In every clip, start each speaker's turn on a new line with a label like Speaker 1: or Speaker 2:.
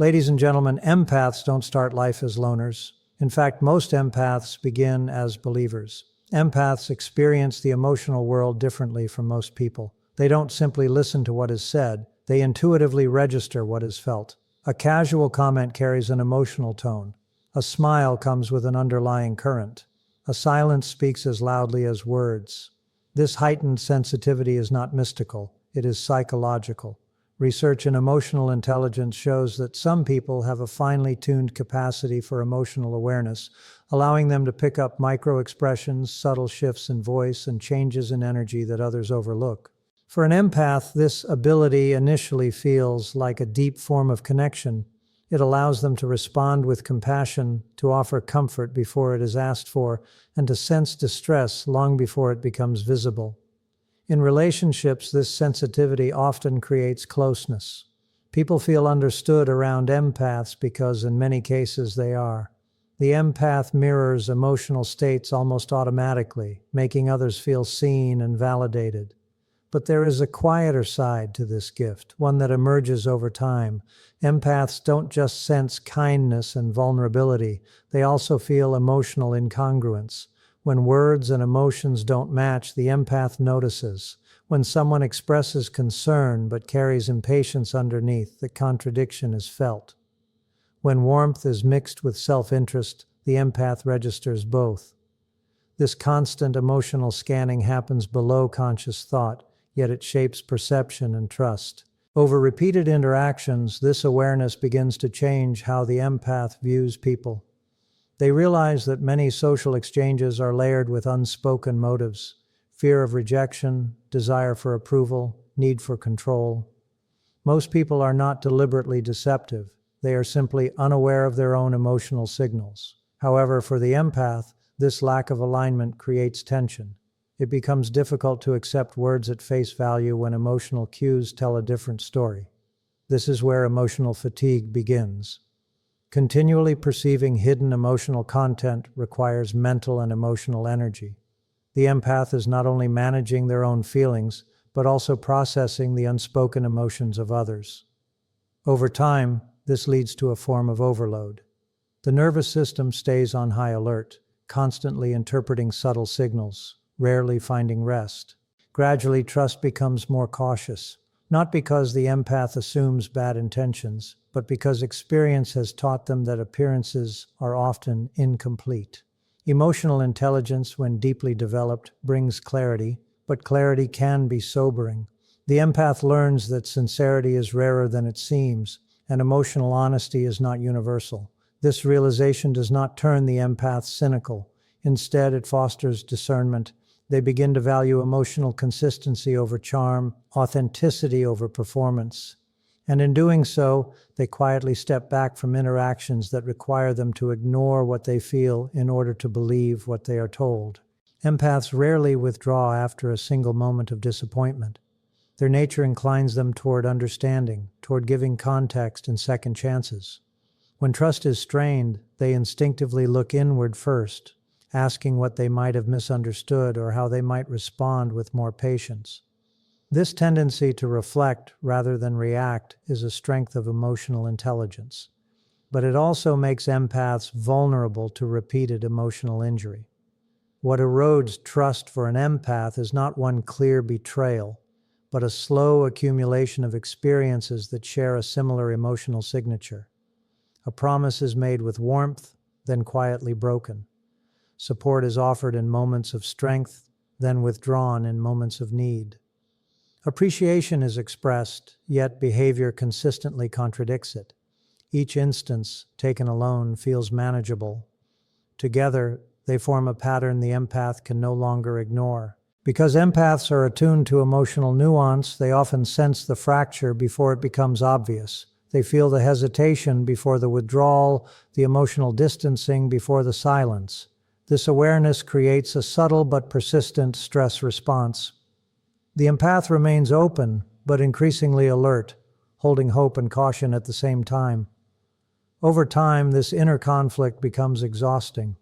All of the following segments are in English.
Speaker 1: Ladies and gentlemen, empaths don't start life as loners. In fact, most empaths begin as believers. Empaths experience the emotional world differently from most people. They don't simply listen to what is said, they intuitively register what is felt. A casual comment carries an emotional tone. A smile comes with an underlying current. A silence speaks as loudly as words. This heightened sensitivity is not mystical, it is psychological. Research in emotional intelligence shows that some people have a finely tuned capacity for emotional awareness, allowing them to pick up micro-expressions, subtle shifts in voice, and changes in energy that others overlook. For an empath, this ability initially feels like a deep form of connection. It allows them to respond with compassion, to offer comfort before it is asked for, and to sense distress long before it becomes visible. In relationships, this sensitivity often creates closeness. People feel understood around empaths because in many cases they are. The empath mirrors emotional states almost automatically, making others feel seen and validated. But there is a quieter side to this gift, one that emerges over time. Empaths don't just sense kindness and vulnerability, they also feel emotional incongruence. When words and emotions don't match, the empath notices. When someone expresses concern but carries impatience underneath, the contradiction is felt. When warmth is mixed with self-interest, the empath registers both. This constant emotional scanning happens below conscious thought, yet it shapes perception and trust. Over repeated interactions, this awareness begins to change how the empath views people. They realize that many social exchanges are layered with unspoken motives: fear of rejection, desire for approval, need for control. Most people are not deliberately deceptive. They are simply unaware of their own emotional signals. However, for the empath, this lack of alignment creates tension. It becomes difficult to accept words at face value when emotional cues tell a different story. This is where emotional fatigue begins. Continually perceiving hidden emotional content requires mental and emotional energy. The empath is not only managing their own feelings, but also processing the unspoken emotions of others. Over time, this leads to a form of overload. The nervous system stays on high alert, constantly interpreting subtle signals, rarely finding rest. Gradually, trust becomes more cautious, not because the empath assumes bad intentions, but because experience has taught them that appearances are often incomplete. Emotional intelligence, when deeply developed, brings clarity, but clarity can be sobering. The empath learns that sincerity is rarer than it seems, and emotional honesty is not universal. This realization does not turn the empath cynical. Instead, it fosters discernment. They begin to value emotional consistency over charm, authenticity over performance. And in doing so, they quietly step back from interactions that require them to ignore what they feel in order to believe what they are told. Empaths rarely withdraw after a single moment of disappointment. Their nature inclines them toward understanding, toward giving context and second chances. When trust is strained, they instinctively look inward first, asking what they might have misunderstood or how they might respond with more patience. This tendency to reflect rather than react is a strength of emotional intelligence, but it also makes empaths vulnerable to repeated emotional injury. What erodes trust for an empath is not one clear betrayal, but a slow accumulation of experiences that share a similar emotional signature. A promise is made with warmth, then quietly broken. Support is offered in moments of strength, then withdrawn in moments of need. Appreciation is expressed, yet behavior consistently contradicts it. Each instance, taken alone, feels manageable. Together, they form a pattern the empath can no longer ignore. Because empaths are attuned to emotional nuance, they often sense the fracture before it becomes obvious. They feel the hesitation before the withdrawal, the emotional distancing before the silence. This awareness creates a subtle but persistent stress response. The empath remains open, but increasingly alert, holding hope and caution at the same time. Over time, this inner conflict becomes exhausting.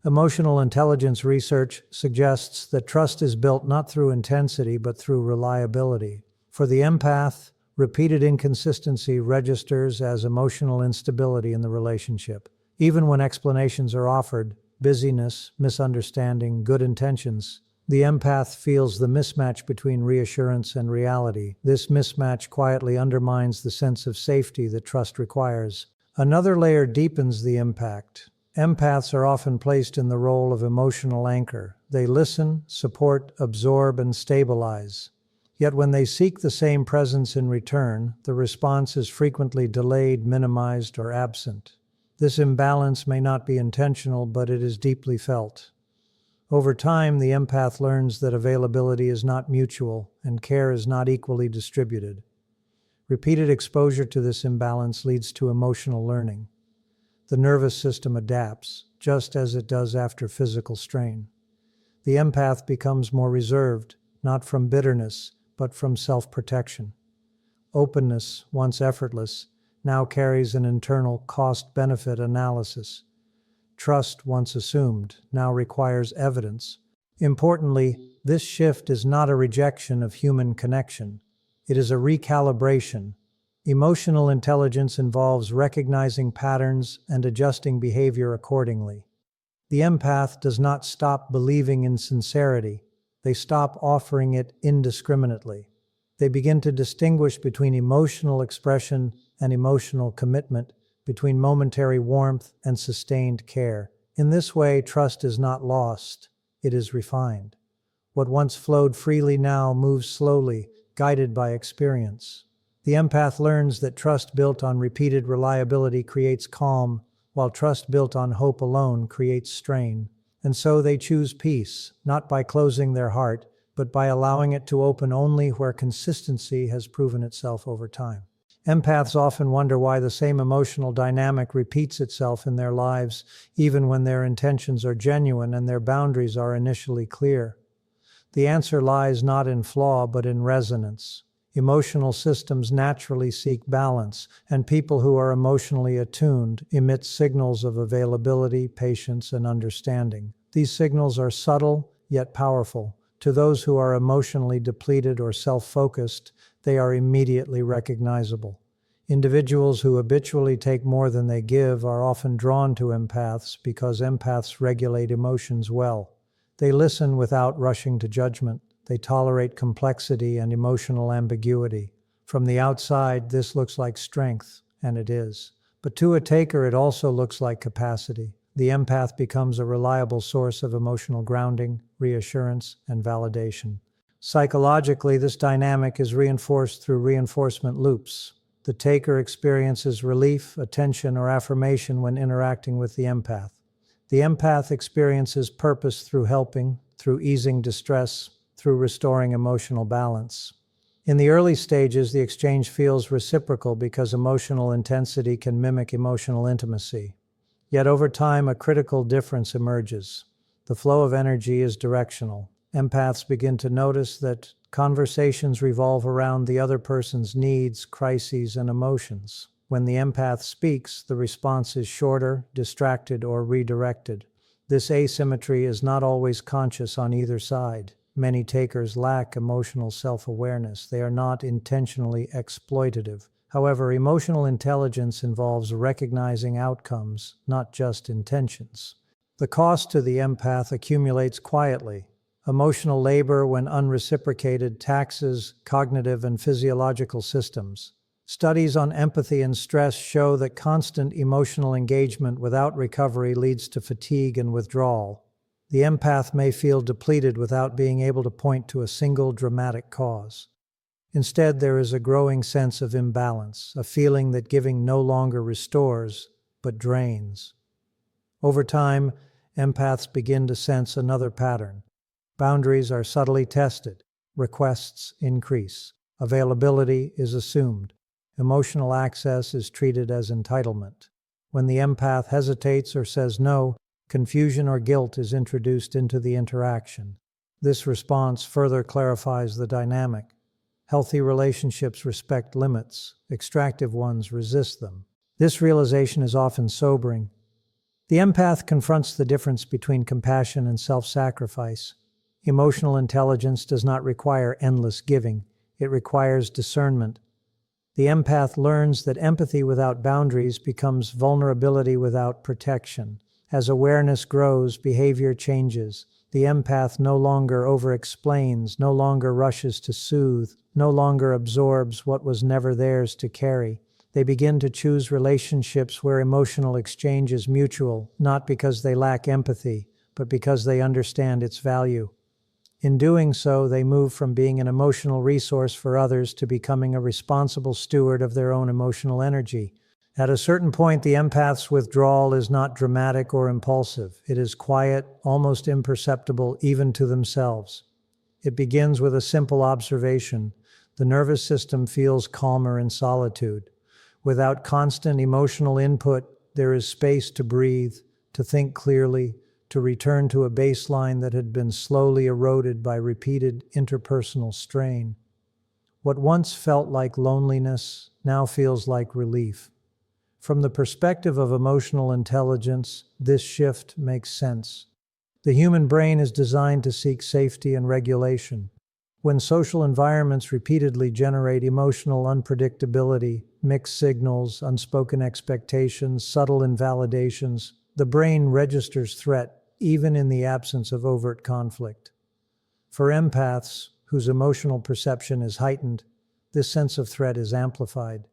Speaker 1: Emotional intelligence research suggests that trust is built not through intensity, but through reliability. For the empath, Repeated inconsistency registers as emotional instability in the relationship. Even when explanations are offered, busyness, misunderstanding, good intentions, the empath feels the mismatch between reassurance and reality. This mismatch quietly undermines the sense of safety that trust requires. Another layer deepens the impact. Empaths are often placed in the role of emotional anchor. They listen, support, absorb, and stabilize. Yet when they seek the same presence in return, the response is frequently delayed, minimized, or absent. This imbalance may not be intentional, but it is deeply felt. Over time, the empath learns that availability is not mutual and care is not equally distributed. Repeated exposure to this imbalance leads to emotional learning. The nervous system adapts, just as it does after physical strain. The empath becomes more reserved, not from bitterness, but from self-protection. Openness, once effortless, now carries an internal cost-benefit analysis. Trust, once assumed, now requires evidence. Importantly, this shift is not a rejection of human connection. It is a recalibration. Emotional intelligence involves recognizing patterns and adjusting behavior accordingly. The empath does not stop believing in sincerity. They stop offering it indiscriminately. They begin to distinguish between emotional expression and emotional commitment, between momentary warmth and sustained care. In this way, trust is not lost, it is refined. What once flowed freely now moves slowly, guided by experience. The empath learns that trust built on repeated reliability creates calm, while trust built on hope alone creates strain. And so they choose peace, not by closing their heart, but by allowing it to open only where consistency has proven itself over time. Empaths often wonder why the same emotional dynamic repeats itself in their lives, even when their intentions are genuine and their boundaries are initially clear. The answer lies not in flaw, but in resonance. Emotional systems naturally seek balance, and people who are emotionally attuned emit signals of availability, patience, and understanding. These signals are subtle, yet powerful. To those who are emotionally depleted or self-focused, they are immediately recognizable. Individuals who habitually take more than they give are often drawn to empaths because empaths regulate emotions well. They listen without rushing to judgment. They tolerate complexity and emotional ambiguity. From the outside, this looks like strength, and it is. But to a taker, it also looks like capacity. The empath becomes a reliable source of emotional grounding, reassurance, and validation. Psychologically, this dynamic is reinforced through reinforcement loops. The taker experiences relief, attention, or affirmation when interacting with the empath. The empath experiences purpose through helping, through easing distress, through restoring emotional balance. In the early stages, the exchange feels reciprocal because emotional intensity can mimic emotional intimacy. Yet over time, a critical difference emerges. The flow of energy is directional. Empaths begin to notice that conversations revolve around the other person's needs, crises, and emotions. When the empath speaks, the response is shorter, distracted, or redirected. This asymmetry is not always conscious on either side. Many takers lack emotional self-awareness. They are not intentionally exploitative. However, emotional intelligence involves recognizing outcomes, not just intentions. The cost to the empath accumulates quietly. Emotional labor when unreciprocated taxes cognitive and physiological systems. Studies on empathy and stress show that constant emotional engagement without recovery leads to fatigue and withdrawal. The empath may feel depleted without being able to point to a single dramatic cause. Instead, there is a growing sense of imbalance, a feeling that giving no longer restores, but drains. Over time, empaths begin to sense another pattern. Boundaries are subtly tested, requests increase, availability is assumed, emotional access is treated as entitlement. When the empath hesitates or says no, confusion or guilt is introduced into the interaction. This response further clarifies the dynamic. Healthy relationships respect limits, extractive ones resist them. This realization is often sobering. The empath confronts the difference between compassion and self-sacrifice. Emotional intelligence does not require endless giving. It requires discernment. The empath learns that empathy without boundaries becomes vulnerability without protection. As awareness grows, behavior changes. The empath no longer over-explains, no longer rushes to soothe, no longer absorbs what was never theirs to carry. They begin to choose relationships where emotional exchange is mutual, not because they lack empathy, but because they understand its value. In doing so, they move from being an emotional resource for others to becoming a responsible steward of their own emotional energy. At a certain point, the empath's withdrawal is not dramatic or impulsive. It is quiet, almost imperceptible, even to themselves. It begins with a simple observation. The nervous system feels calmer in solitude. Without constant emotional input, there is space to breathe, to think clearly, to return to a baseline that had been slowly eroded by repeated interpersonal strain. What once felt like loneliness now feels like relief. From the perspective of emotional intelligence, this shift makes sense. The human brain is designed to seek safety and regulation. When social environments repeatedly generate emotional unpredictability, mixed signals, unspoken expectations, subtle invalidations, the brain registers threat even in the absence of overt conflict. For empaths, whose emotional perception is heightened, this sense of threat is amplified.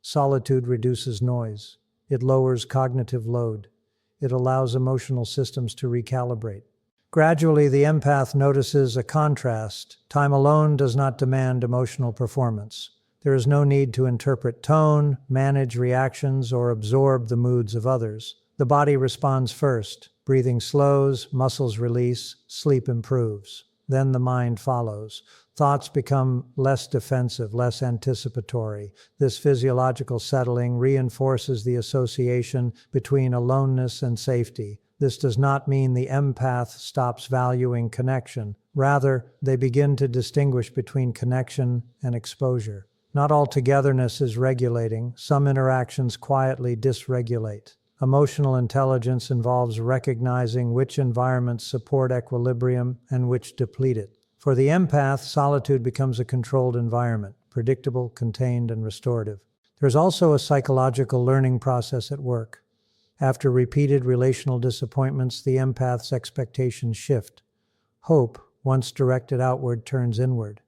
Speaker 1: Solitude reduces noise. It lowers cognitive load. It allows emotional systems to recalibrate. Gradually, the empath notices a contrast. Time alone does not demand emotional performance. There is no need to interpret tone, manage reactions, or absorb the moods of others. The body responds first. Breathing slows, muscles release, sleep improves. Then the mind follows. Thoughts become less defensive, less anticipatory. This physiological settling reinforces the association between aloneness and safety. This does not mean the empath stops valuing connection. Rather, they begin to distinguish between connection and exposure. Not all togetherness is regulating. Some interactions quietly dysregulate. Emotional intelligence involves recognizing which environments support equilibrium and which deplete it. For the empath, solitude becomes a controlled environment, predictable, contained, and restorative. There's also a psychological learning process at work. After repeated relational disappointments, the empath's expectations shift. Hope, once directed outward, turns inward.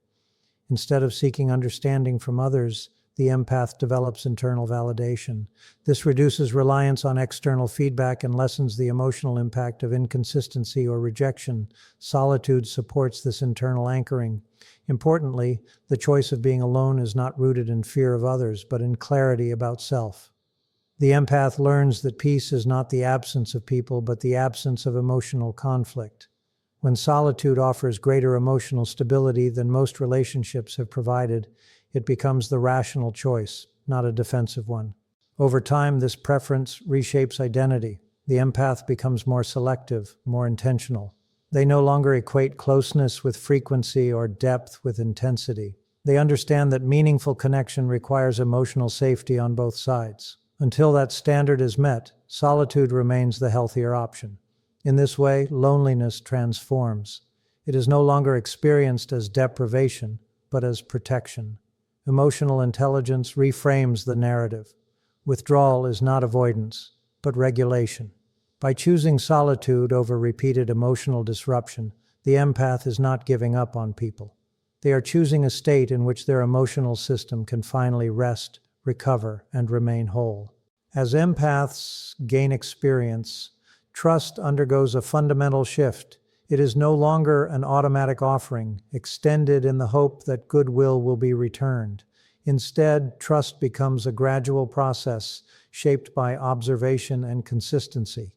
Speaker 1: Instead of seeking understanding from others, the empath develops internal validation. This reduces reliance on external feedback and lessens the emotional impact of inconsistency or rejection. Solitude supports this internal anchoring. Importantly, the choice of being alone is not rooted in fear of others, but in clarity about self. The empath learns that peace is not the absence of people, but the absence of emotional conflict. When solitude offers greater emotional stability than most relationships have provided, it becomes the rational choice, not a defensive one. Over time, this preference reshapes identity. The empath becomes more selective, more intentional. They no longer equate closeness with frequency or depth with intensity. They understand that meaningful connection requires emotional safety on both sides. Until that standard is met, solitude remains the healthier option. In this way, loneliness transforms. It is no longer experienced as deprivation, but as protection. Emotional intelligence reframes the narrative. Withdrawal is not avoidance, but regulation. By choosing solitude over repeated emotional disruption, the empath is not giving up on people. They are choosing a state in which their emotional system can finally rest, recover, and remain whole. As empaths gain experience, trust undergoes a fundamental shift. It is no longer an automatic offering, extended in the hope that goodwill will be returned. Instead, trust becomes a gradual process shaped by observation and consistency.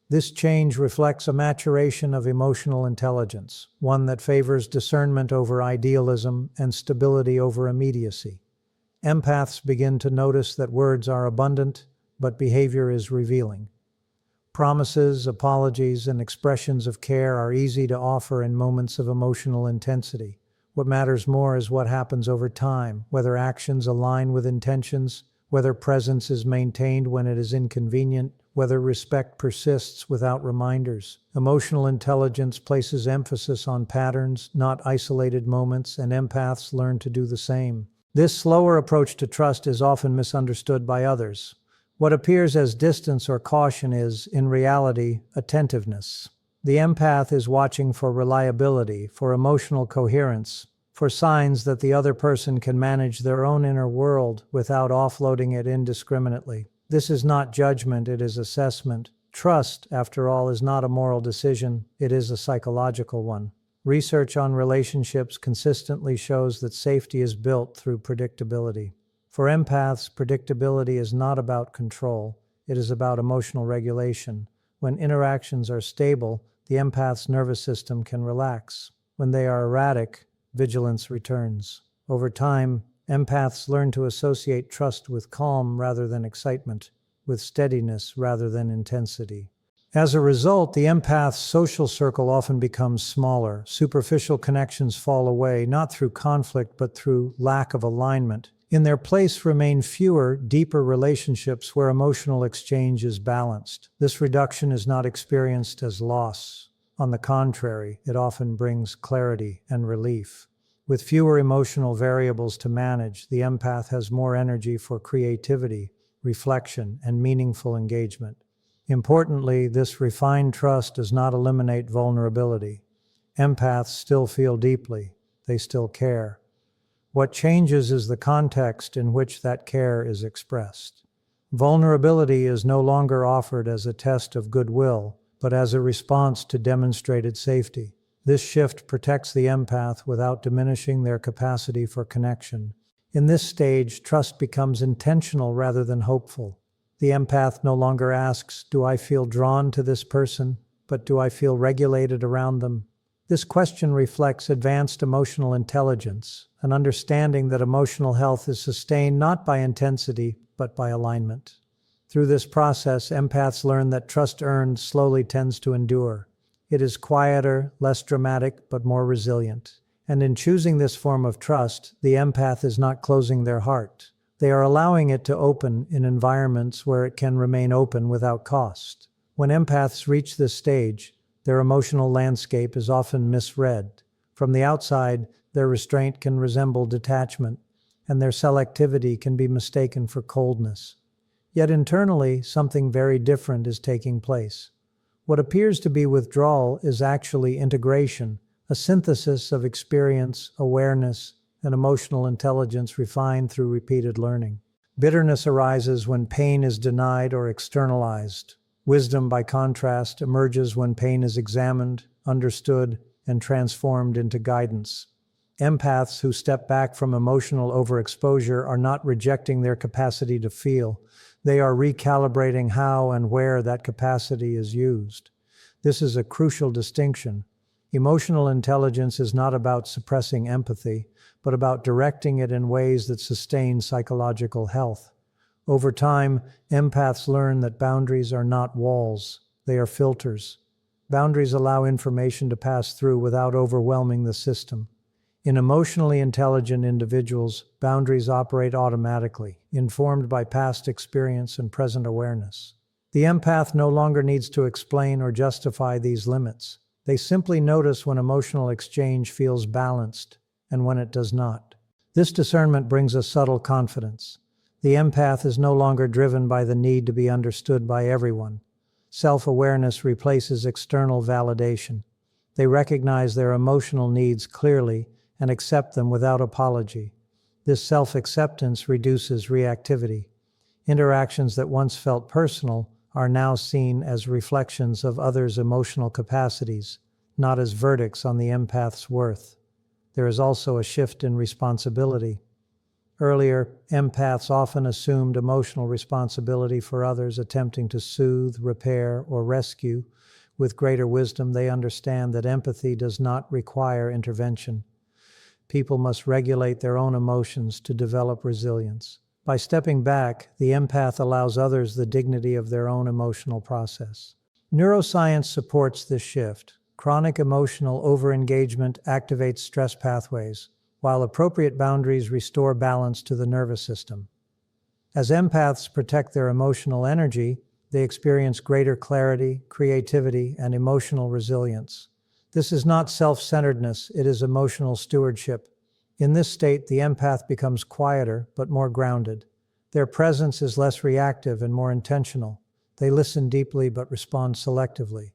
Speaker 1: This change reflects a maturation of emotional intelligence, one that favors discernment over idealism and stability over immediacy. Empaths begin to notice that words are abundant, but behavior is revealing. Promises, apologies, and expressions of care are easy to offer in moments of emotional intensity. What matters more is what happens over time, whether actions align with intentions, whether presence is maintained when it is inconvenient, whether respect persists without reminders. Emotional intelligence places emphasis on patterns, not isolated moments, and empaths learn to do the same. This slower approach to trust is often misunderstood by others. What appears as distance or caution is, in reality, attentiveness. The empath is watching for reliability, for emotional coherence, for signs that the other person can manage their own inner world without offloading it indiscriminately. This is not judgment, it is assessment. Trust, after all, is not a moral decision, it is a psychological one. Research on relationships consistently shows that safety is built through predictability. For empaths, predictability is not about control, it is about emotional regulation. When interactions are stable, the empath's nervous system can relax. When they are erratic, vigilance returns. Over time, empaths learn to associate trust with calm rather than excitement, with steadiness rather than intensity. As a result, the empath's social circle often becomes smaller. Superficial connections fall away, not through conflict but through lack of alignment. In their place remain fewer, deeper relationships where emotional exchange is balanced. This reduction is not experienced as loss. On the contrary, it often brings clarity and relief. With fewer emotional variables to manage, the empath has more energy for creativity, reflection, and meaningful engagement. Importantly, this refined trust does not eliminate vulnerability. Empaths still feel deeply. They still care. What changes is the context in which that care is expressed. Vulnerability is no longer offered as a test of goodwill, but as a response to demonstrated safety. This shift protects the empath without diminishing their capacity for connection. In this stage, trust becomes intentional rather than hopeful. The empath no longer asks, "Do I feel drawn to this person?" but "Do I feel regulated around them?" This question reflects advanced emotional intelligence, an understanding that emotional health is sustained not by intensity, but by alignment. Through this process, empaths learn that trust earned slowly tends to endure. It is quieter, less dramatic, but more resilient. And in choosing this form of trust, the empath is not closing their heart. They are allowing it to open in environments where it can remain open without cost. When empaths reach this stage, their emotional landscape is often misread. From the outside, their restraint can resemble detachment, and their selectivity can be mistaken for coldness. Yet internally, something very different is taking place. What appears to be withdrawal is actually integration, a synthesis of experience, awareness, and emotional intelligence refined through repeated learning. Bitterness arises when pain is denied or externalized. Wisdom, by contrast, emerges when pain is examined, understood, and transformed into guidance. Empaths who step back from emotional overexposure are not rejecting their capacity to feel. They are recalibrating how and where that capacity is used. This is a crucial distinction. Emotional intelligence is not about suppressing empathy, but about directing it in ways that sustain psychological health. Over time, empaths learn that boundaries are not walls, they are filters. Boundaries allow information to pass through without overwhelming the system. In emotionally intelligent individuals, boundaries operate automatically, informed by past experience and present awareness. The empath no longer needs to explain or justify these limits. They simply notice when emotional exchange feels balanced and when it does not. This discernment brings a subtle confidence. The empath is no longer driven by the need to be understood by everyone. Self-awareness replaces external validation. They recognize their emotional needs clearly and accept them without apology. This self-acceptance reduces reactivity. Interactions that once felt personal are now seen as reflections of others' emotional capacities, not as verdicts on the empath's worth. There is also a shift in responsibility. Earlier, empaths often assumed emotional responsibility for others, attempting to soothe, repair, or rescue. With greater wisdom, they understand that empathy does not require intervention. People must regulate their own emotions to develop resilience. By stepping back, the empath allows others the dignity of their own emotional process. Neuroscience supports this shift. Chronic emotional overengagement activates stress pathways, while appropriate boundaries restore balance to the nervous system. As empaths protect their emotional energy, they experience greater clarity, creativity, and emotional resilience. This is not self-centeredness, it is emotional stewardship. In this state, the empath becomes quieter but more grounded. Their presence is less reactive and more intentional. They listen deeply but respond selectively.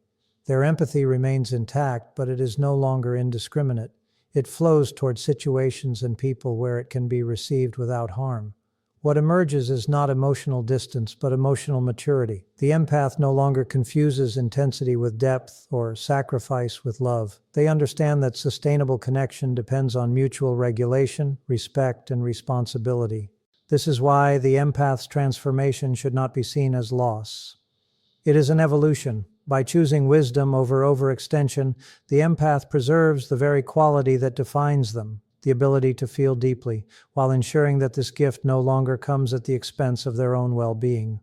Speaker 1: Their empathy remains intact, but it is no longer indiscriminate. It flows toward situations and people where it can be received without harm. What emerges is not emotional distance, but emotional maturity. The empath no longer confuses intensity with depth or sacrifice with love. They understand that sustainable connection depends on mutual regulation, respect, and responsibility. This is why the empath's transformation should not be seen as loss. It is an evolution. By choosing wisdom over overextension, the empath preserves the very quality that defines them, the ability to feel deeply, while ensuring that this gift no longer comes at the expense of their own well-being.